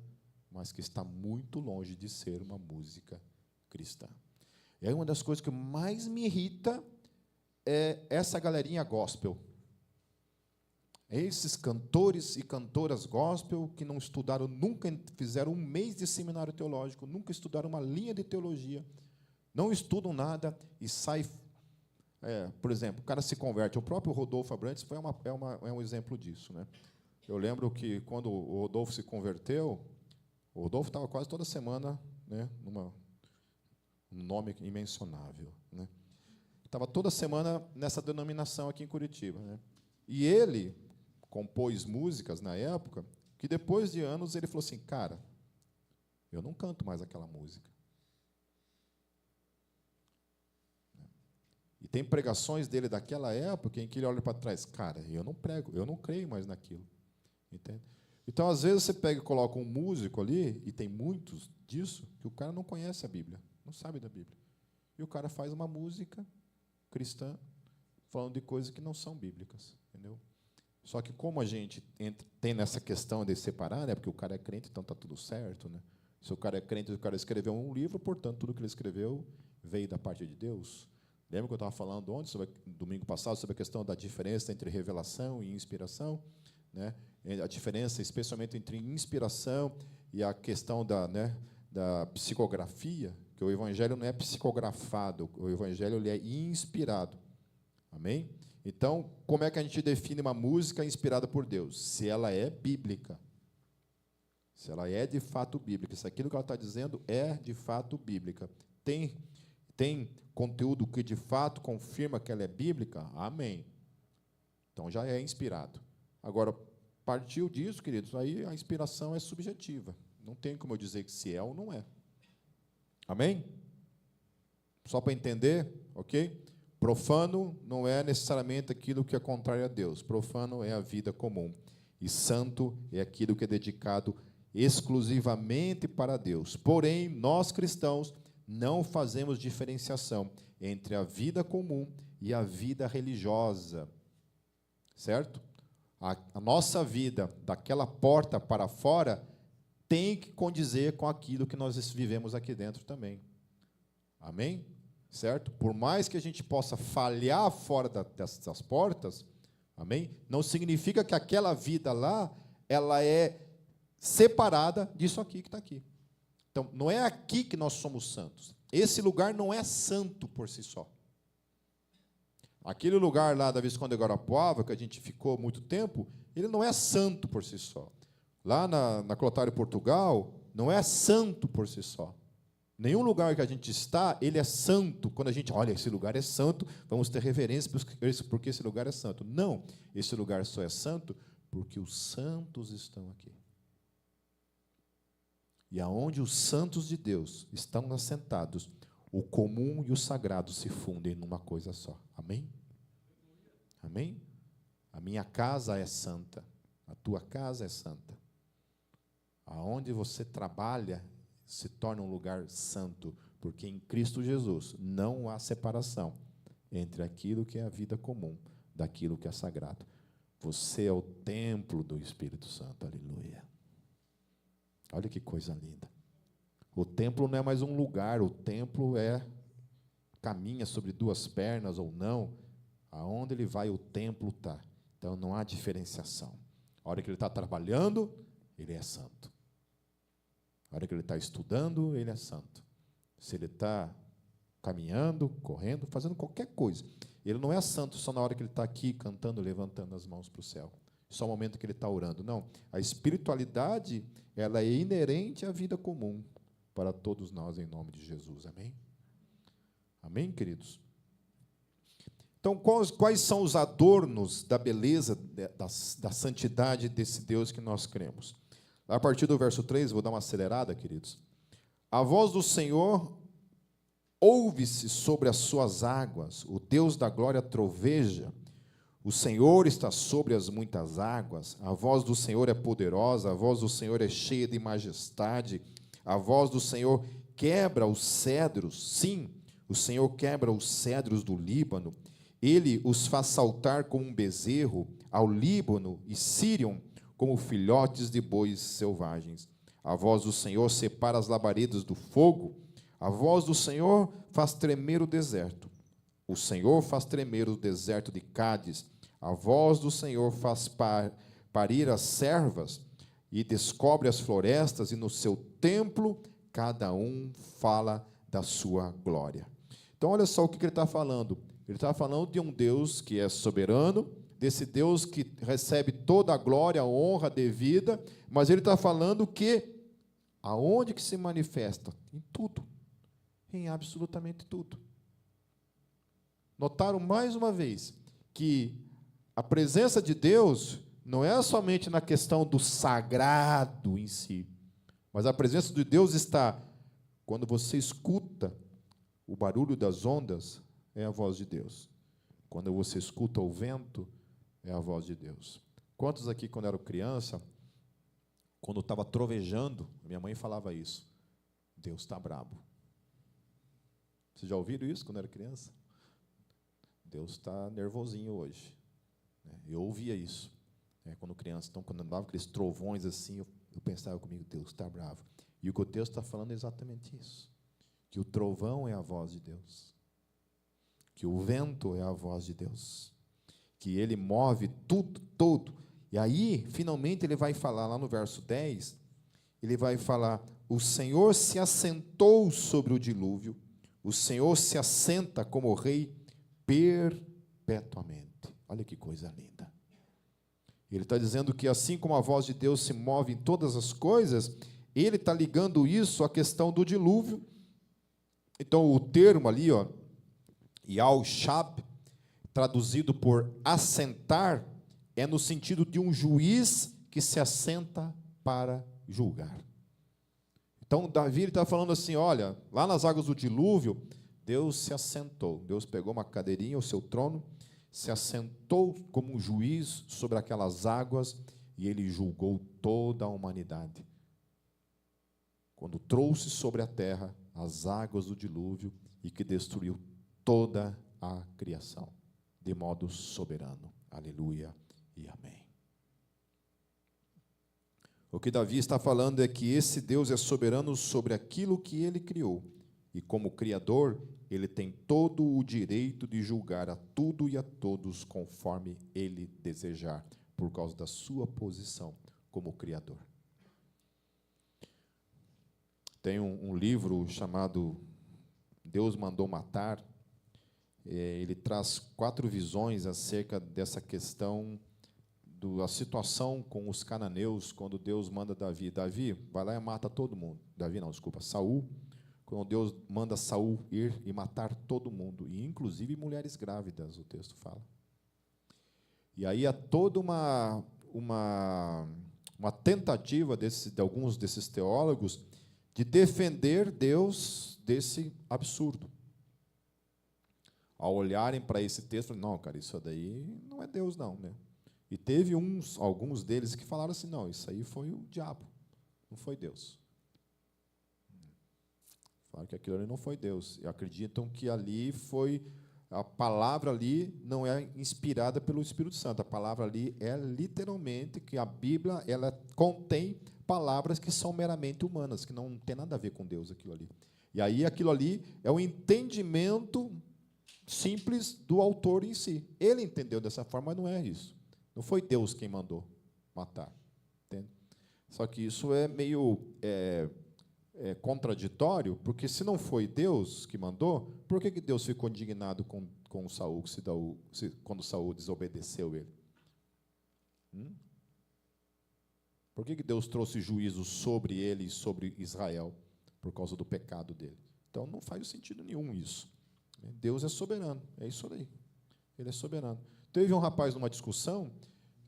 mas que está muito longe de ser uma música cristã. E aí uma das coisas que mais me irrita é essa galerinha gospel. É esses cantores e cantoras gospel que não estudaram nunca, fizeram um mês de seminário teológico, nunca estudaram uma linha de teologia, não estudam nada e saem. Por exemplo, o cara se converte. O próprio Rodolfo Abrantes é um exemplo disso, né? Eu lembro que, quando o Rodolfo se converteu, o Rodolfo estava quase toda semana, né, um nome imensurável, né? Estava toda semana nessa denominação aqui em Curitiba, né? E ele compôs músicas na época que, depois de anos, ele falou assim: cara, eu não canto mais aquela música. E tem pregações dele daquela época em que ele olha para trás: cara, eu não prego, eu não creio mais naquilo. Entende? Então, às vezes, você pega e coloca um músico ali, e tem muitos disso, que o cara não conhece a Bíblia, não sabe da Bíblia. E o cara faz uma música cristã falando de coisas que não são bíblicas. Entendeu? Só que, como a gente tem nessa questão de separar, né, porque o cara é crente, então está tudo certo, né? Se o cara é crente, o cara escreveu um livro, portanto, tudo que ele escreveu veio da parte de Deus. Lembra que eu estava falando ontem, domingo passado, sobre a questão da diferença entre revelação e inspiração, né? A diferença, especialmente, entre inspiração e a questão da psicografia, que o Evangelho não é psicografado, o Evangelho ele é inspirado. Amém? Então, como é que a gente define uma música inspirada por Deus? Se ela é bíblica. Se ela é de fato bíblica. Se aquilo que ela está dizendo é de fato bíblica. Tem conteúdo que de fato confirma que ela é bíblica? Amém. Então já é inspirado. Agora, partiu disso, queridos, aí a inspiração é subjetiva. Não tem como eu dizer que se é ou não é. Amém? Só para entender, ok? Profano não é necessariamente aquilo que é contrário a Deus. Profano é a vida comum. E santo é aquilo que é dedicado exclusivamente para Deus. Porém, nós cristãos não fazemos diferenciação entre a vida comum e a vida religiosa. Certo? A nossa vida, daquela porta para fora, tem que condizer com aquilo que nós vivemos aqui dentro também. Amém? Certo? Por mais que a gente possa falhar fora dessas portas, amém? Não significa que aquela vida lá, ela é separada disso aqui que está aqui. Então, não é aqui que nós somos santos. Esse lugar não é santo por si só. Aquele lugar lá da Visconde de Guarapuava, que a gente ficou muito tempo, ele não é santo por si só. Lá na Clotário, Portugal, não é santo por si só. Nenhum lugar que a gente está, ele é santo. Quando a gente olha, esse lugar é santo, vamos ter reverência porque esse lugar é santo. Não, esse lugar só é santo porque os santos estão aqui. E aonde os santos de Deus estão assentados, o comum e o sagrado se fundem numa coisa só. Amém? Amém? A minha casa é santa, a tua casa é santa. Aonde você trabalha se torna um lugar santo, porque em Cristo Jesus não há separação entre aquilo que é a vida comum daquilo que é sagrado. Você é o templo do Espírito Santo, aleluia. Olha que coisa linda. O templo não é mais um lugar, o templo caminha sobre duas pernas ou não. Aonde ele vai, o templo está. Então não há diferenciação. A hora que ele está trabalhando, ele é santo. A hora que ele está estudando, ele é santo. Se ele está caminhando, correndo, fazendo qualquer coisa, ele não é santo só na hora que ele está aqui cantando, levantando as mãos para o céu. Só o momento que ele está orando. Não. A espiritualidade, ela é inerente à vida comum para todos nós, em nome de Jesus. Amém? Amém, queridos? Então, quais são os adornos da beleza, da santidade desse Deus que nós cremos? A partir do verso 3, vou dar uma acelerada, queridos. A voz do Senhor ouve-se sobre as suas águas, o Deus da glória troveja, o Senhor está sobre as muitas águas, a voz do Senhor é poderosa, a voz do Senhor é cheia de majestade, a voz do Senhor quebra os cedros, sim, o Senhor quebra os cedros do Líbano, ele os faz saltar como um bezerro ao Líbano e Sírion como filhotes de bois selvagens. A voz do Senhor separa as labaredas do fogo, a voz do Senhor faz tremer o deserto. O Senhor faz tremer o deserto de Cádiz, a voz do Senhor faz parir as servas e descobre as florestas, e no seu templo cada um fala da sua glória. Então, olha só o que ele está falando. Ele está falando de um Deus que é soberano, desse Deus que recebe toda a glória, a honra devida, mas ele está falando que aonde que se manifesta? Em tudo, em absolutamente tudo. Notaram mais uma vez que a presença de Deus não é somente na questão do sagrado em si, mas a presença de Deus está quando você escuta o barulho das ondas, é a voz de Deus. Quando você escuta o vento, é a voz de Deus. Quantos aqui, quando eram criança, quando estava trovejando, minha mãe falava isso: Deus está brabo. Vocês já ouviram isso quando era criança? Deus está nervosinho hoje. Eu ouvia isso quando criança. Então, quando andava aqueles trovões assim, eu pensava comigo: Deus está bravo. E o que o texto está falando é exatamente isso. Que o trovão é a voz de Deus. Que o vento é a voz de Deus. Que ele move tudo, todo. E aí, finalmente, ele vai falar, lá no verso 10, ele vai falar: o Senhor se assentou sobre o dilúvio, o Senhor se assenta como rei perpetuamente. Olha que coisa linda. Ele está dizendo que assim como a voz de Deus se move em todas as coisas, ele está ligando isso à questão do dilúvio. Então, o termo ali, Yal-Shab, traduzido por assentar, é no sentido de um juiz que se assenta para julgar. Então, Davi está falando assim: olha, lá nas águas do dilúvio, Deus se assentou. Deus pegou uma cadeirinha, o seu trono, se assentou como um juiz sobre aquelas águas e ele julgou toda a humanidade. Quando trouxe sobre a terra as águas do dilúvio e que destruiu toda a criação, de modo soberano. Aleluia e amém. O que Davi está falando é que esse Deus é soberano sobre aquilo que ele criou. E como Criador, ele tem todo o direito de julgar a tudo e a todos conforme ele desejar, por causa da sua posição como Criador. Tem um livro chamado Deus Mandou Matar. Ele traz 4 visões acerca dessa questão da situação com os cananeus, quando Deus manda Davi, vai lá e mata todo mundo. Saul, quando Deus manda Saul ir e matar todo mundo, e inclusive mulheres grávidas, o texto fala. E aí há toda uma tentativa de alguns desses teólogos de defender Deus desse absurdo. Ao olharem para esse texto, não, cara, isso daí não é Deus, não, né? E teve alguns deles que falaram assim: não, isso aí foi o diabo, não foi Deus. Falaram que aquilo ali não foi Deus. E acreditam que ali foi, a palavra ali não é inspirada pelo Espírito Santo. A palavra ali é literalmente que a Bíblia, ela contém palavras que são meramente humanas, que não tem nada a ver com Deus aquilo ali. E aí aquilo ali é o entendimento simples do autor em si. Ele entendeu dessa forma, mas não é isso. Não foi Deus quem mandou matar. Entende? Só que isso é meio contraditório, porque se não foi Deus que mandou, por que Deus ficou indignado com Saul, quando Saul desobedeceu ele? Por que Deus trouxe juízo sobre ele e sobre Israel? Por causa do pecado dele. Então, não faz sentido nenhum isso. Deus é soberano, é isso aí. Ele é soberano. Teve um rapaz numa discussão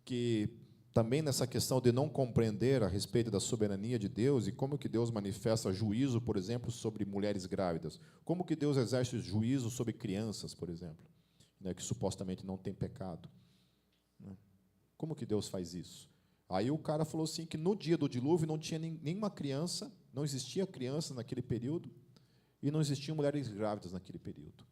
que também nessa questão de não compreender a respeito da soberania de Deus e como que Deus manifesta juízo, por exemplo, sobre mulheres grávidas. Como que Deus exerce juízo sobre crianças, por exemplo, né, que supostamente não tem pecado. Né? Como que Deus faz isso? Aí o cara falou assim que no dia do dilúvio não tinha nenhuma criança, não existia criança naquele período e não existiam mulheres grávidas naquele período.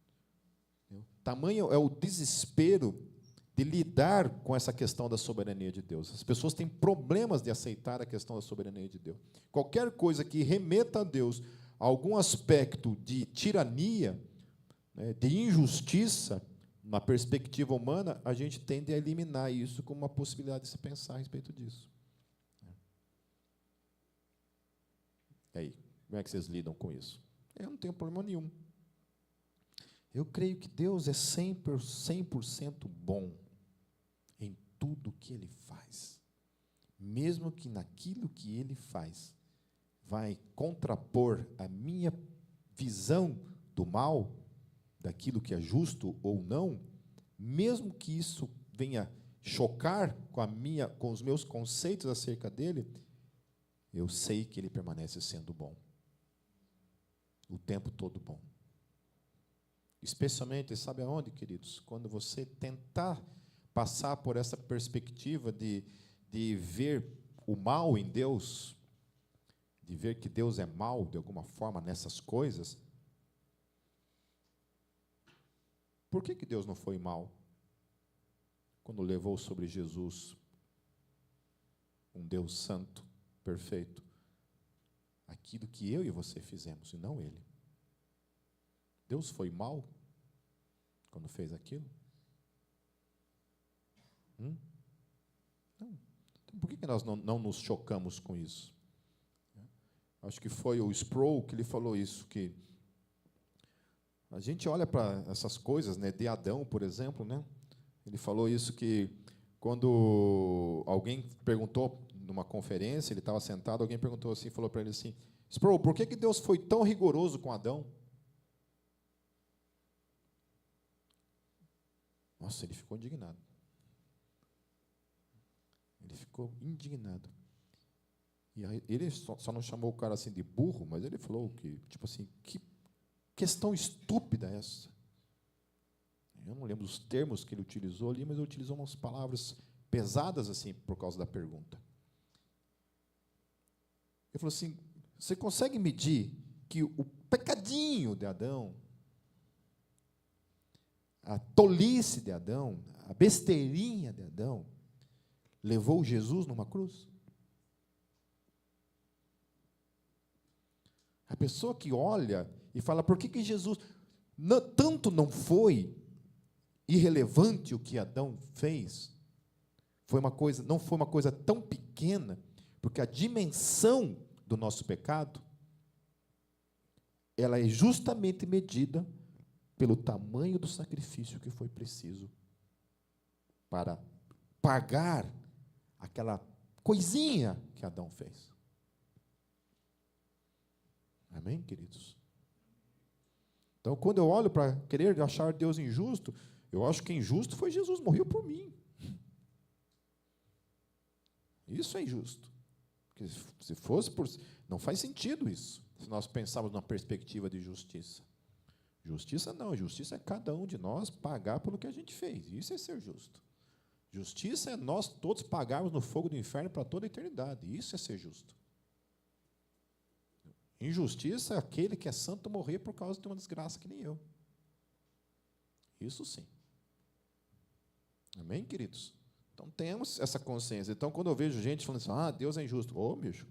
Tamanho é o desespero de lidar com essa questão da soberania de Deus. As pessoas têm problemas de aceitar a questão da soberania de Deus. Qualquer coisa que remeta a Deus a algum aspecto de tirania, né, de injustiça, na perspectiva humana, a gente tende a eliminar isso como uma possibilidade de se pensar a respeito disso. E aí, como é que vocês lidam com isso? Eu não tenho problema nenhum. Eu creio que Deus é 100% bom em tudo que Ele faz. Mesmo que naquilo que Ele faz vai contrapor a minha visão do mal, daquilo que é justo ou não, mesmo que isso venha chocar com os meus conceitos acerca dele, eu sei que Ele permanece sendo bom. O tempo todo bom. Especialmente, sabe aonde, queridos? Quando você tentar passar por essa perspectiva de ver o mal em Deus, de ver que Deus é mal, de alguma forma, nessas coisas. Por que Deus não foi mal quando levou sobre Jesus um Deus santo, perfeito, aquilo que eu e você fizemos, e não Ele? Deus foi mal quando fez aquilo? Não. Então, por que nós não nos chocamos com isso? Acho que foi o Sproul que ele falou isso, que a gente olha para essas coisas, né, de Adão, por exemplo, né? Ele falou isso, que quando alguém perguntou numa conferência, ele estava sentado, alguém perguntou assim, falou para ele assim, Sproul, por que Deus foi tão rigoroso com Adão? Nossa, ele ficou indignado. Ele ficou indignado. E aí, ele só não chamou o cara assim de burro, mas ele falou que, tipo assim, que questão estúpida é essa? Eu não lembro os termos que ele utilizou ali, mas ele utilizou umas palavras pesadas assim por causa da pergunta. Ele falou assim, você consegue medir que o pecadinho de Adão, a tolice de Adão, a besteirinha de Adão, levou Jesus numa cruz? A pessoa que olha e fala, por que Jesus tanto não foi irrelevante o que Adão fez? Não foi uma coisa tão pequena, porque a dimensão do nosso pecado, ela é justamente medida pelo tamanho do sacrifício que foi preciso para pagar aquela coisinha que Adão fez. Amém, queridos? Então, quando eu olho para querer achar Deus injusto, eu acho que injusto foi Jesus, morreu por mim. Isso é injusto. Porque se fosse por... Não faz sentido isso, se nós pensarmos numa perspectiva de justiça. Justiça não, justiça é cada um de nós pagar pelo que a gente fez. Isso é ser justo. Justiça é nós todos pagarmos no fogo do inferno para toda a eternidade. Isso é ser justo. Injustiça é aquele que é santo morrer por causa de uma desgraça que nem eu. Isso sim. Amém, queridos? Então, temos essa consciência. Então, quando eu vejo gente falando assim, Deus é injusto. Bicho,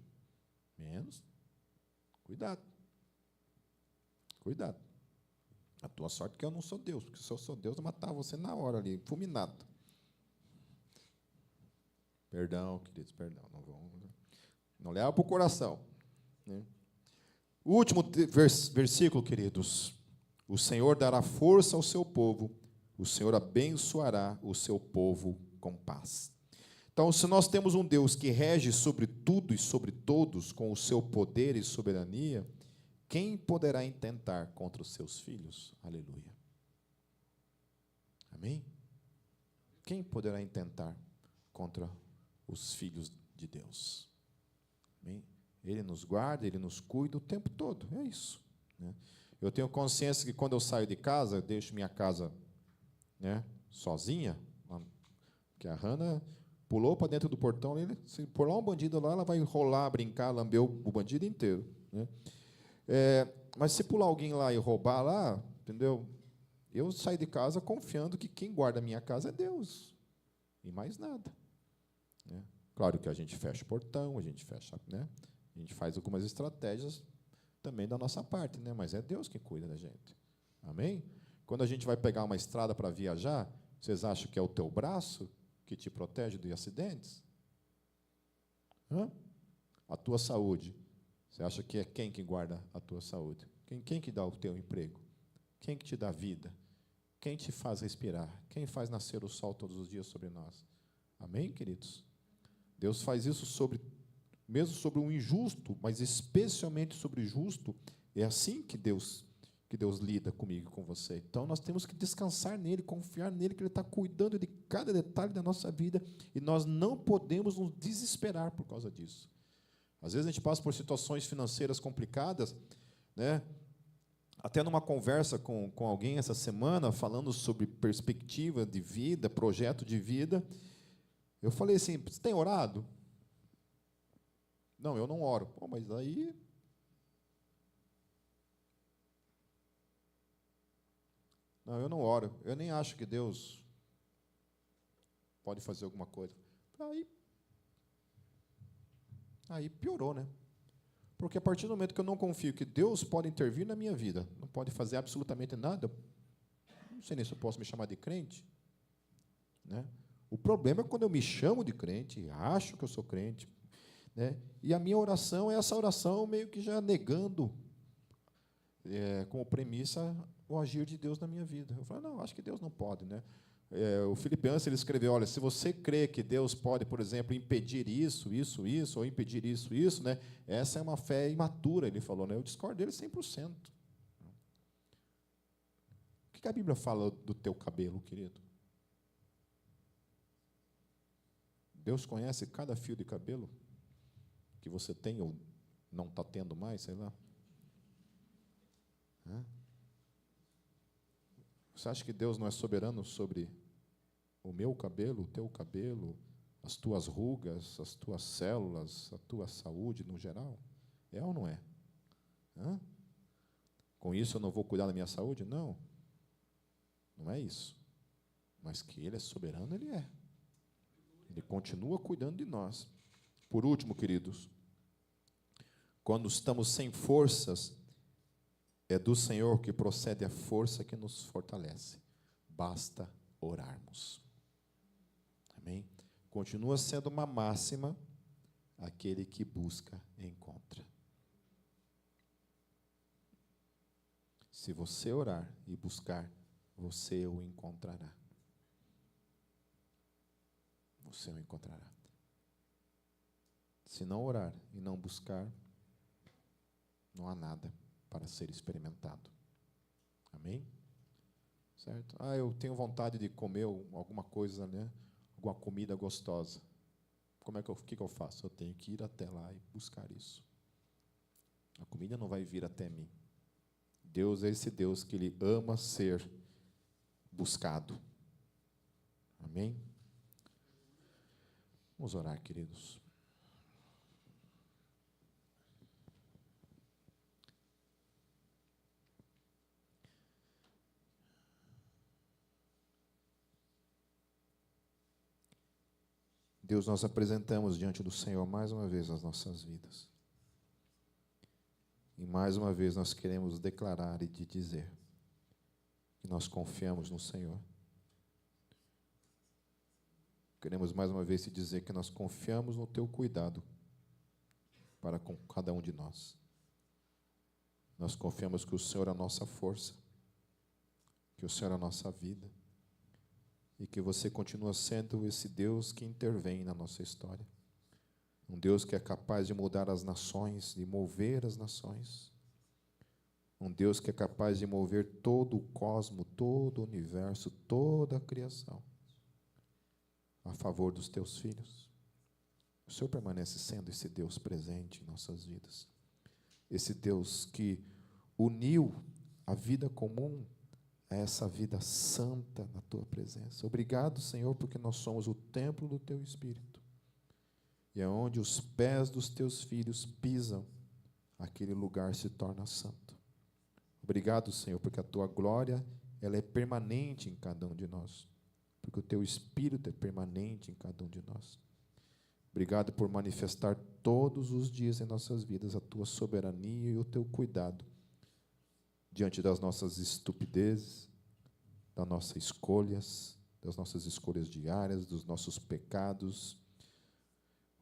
menos. Cuidado. Cuidado. A tua sorte é que eu não sou Deus, porque se eu sou Deus, eu matava você na hora ali, fulminado. Perdão, queridos, perdão. Não leva para o coração. Né? O último versículo, queridos. O Senhor dará força ao seu povo, o Senhor abençoará o seu povo com paz. Então, se nós temos um Deus que rege sobre tudo e sobre todos com o seu poder e soberania, quem poderá intentar contra os seus filhos? Aleluia. Amém? Quem poderá intentar contra os filhos de Deus? Amém? Ele nos guarda, Ele nos cuida o tempo todo, é isso, né? Eu tenho consciência que quando eu saio de casa, eu deixo minha casa, né, sozinha, que a Hannah pulou para dentro do portão, se pular um bandido lá, ela vai rolar, brincar, lamber o bandido inteiro, né? Mas se pular alguém lá e roubar lá, entendeu? Eu saio de casa confiando que quem guarda a minha casa é Deus, e mais nada, né? Claro que a gente fecha o portão, a gente fecha, né? A gente faz algumas estratégias também da nossa parte, né? Mas é Deus que cuida da gente. Amém? Quando a gente vai pegar uma estrada para viajar, vocês acham que é o teu braço que te protege de acidentes? Hã? A tua saúde. Você acha que é quem que guarda a tua saúde? Quem que dá o teu emprego? Quem que te dá vida? Quem te faz respirar? Quem faz nascer o sol todos os dias sobre nós? Amém, queridos? Deus faz isso mesmo sobre um injusto, mas especialmente sobre o justo. É assim que Deus lida comigo e com você. Então, nós temos que descansar nele, confiar nele, que ele está cuidando de cada detalhe da nossa vida, e nós não podemos nos desesperar por causa disso. Às vezes a gente passa por situações financeiras complicadas, né? Até numa conversa com alguém essa semana, falando sobre perspectiva de vida, projeto de vida, eu falei assim: você tem orado? Não, eu não oro. Pô, mas aí... Não, eu não oro. Eu nem acho que Deus pode fazer alguma coisa. Aí piorou, né? Porque a partir do momento que eu não confio que Deus pode intervir na minha vida, não pode fazer absolutamente nada, não sei nem se eu posso me chamar de crente, né? O problema é quando eu me chamo de crente, acho que eu sou crente, né? E a minha oração é essa oração meio que já negando, como premissa, o agir de Deus na minha vida. Eu falo, não, acho que Deus não pode, né? O Filipenses, ele escreveu, olha, se você crê que Deus pode, por exemplo, impedir isso, ou impedir isso, né? Essa é uma fé imatura, ele falou, né? Eu discordo dele 100%. O que a Bíblia fala do teu cabelo, querido? Deus conhece cada fio de cabelo que você tem ou não está tendo mais, sei lá. Você acha que Deus não é soberano sobre o meu cabelo, o teu cabelo, as tuas rugas, as tuas células, a tua saúde no geral? É ou não é? Hã? Com isso eu não vou cuidar da minha saúde? Não. Não é isso. Mas que Ele é soberano, Ele é. Ele continua cuidando de nós. Por último, queridos, quando estamos sem forças, é do Senhor que procede a força que nos fortalece. Basta orarmos. Amém? Continua sendo uma máxima: aquele que busca, encontra. Se você orar e buscar, você o encontrará. Você o encontrará. Se não orar e não buscar, não há nada para ser experimentado. Amém? Certo? Eu tenho vontade de comer alguma coisa, né? Alguma comida gostosa. O que eu faço? Eu tenho que ir até lá e buscar isso. A comida não vai vir até mim. Deus é esse Deus que Ele ama ser buscado. Amém? Vamos orar, queridos. Deus, nós apresentamos diante do Senhor mais uma vez as nossas vidas. E mais uma vez nós queremos declarar e te dizer que nós confiamos no Senhor. Queremos mais uma vez te dizer que nós confiamos no teu cuidado para com cada um de nós. Nós confiamos que o Senhor é a nossa força, que o Senhor é a nossa vida, e que você continua sendo esse Deus que intervém na nossa história. Um Deus que é capaz de mudar as nações, de mover as nações. Um Deus que é capaz de mover todo o cosmo, todo o universo, toda a criação a favor dos teus filhos. O Senhor permanece sendo esse Deus presente em nossas vidas. Esse Deus que uniu a vida comum a essa vida santa na tua presença. Obrigado, Senhor, porque nós somos o templo do teu Espírito. E é onde os pés dos teus filhos pisam, aquele lugar se torna santo. Obrigado, Senhor, porque a tua glória, ela é permanente em cada um de nós. Porque o teu Espírito é permanente em cada um de nós. Obrigado por manifestar todos os dias em nossas vidas a tua soberania e o teu cuidado diante das nossas estupidezes, das nossas escolhas diárias, dos nossos pecados.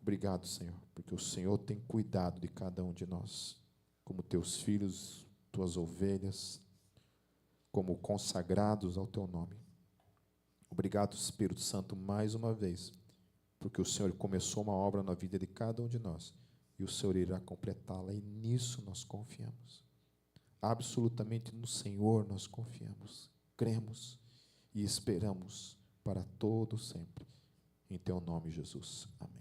Obrigado, Senhor, porque o Senhor tem cuidado de cada um de nós, como teus filhos, tuas ovelhas, como consagrados ao teu nome. Obrigado, Espírito Santo, mais uma vez, porque o Senhor começou uma obra na vida de cada um de nós e o Senhor irá completá-la, e nisso nós confiamos. Absolutamente no Senhor nós confiamos, cremos e esperamos para todo sempre. Em teu nome, Jesus. Amém.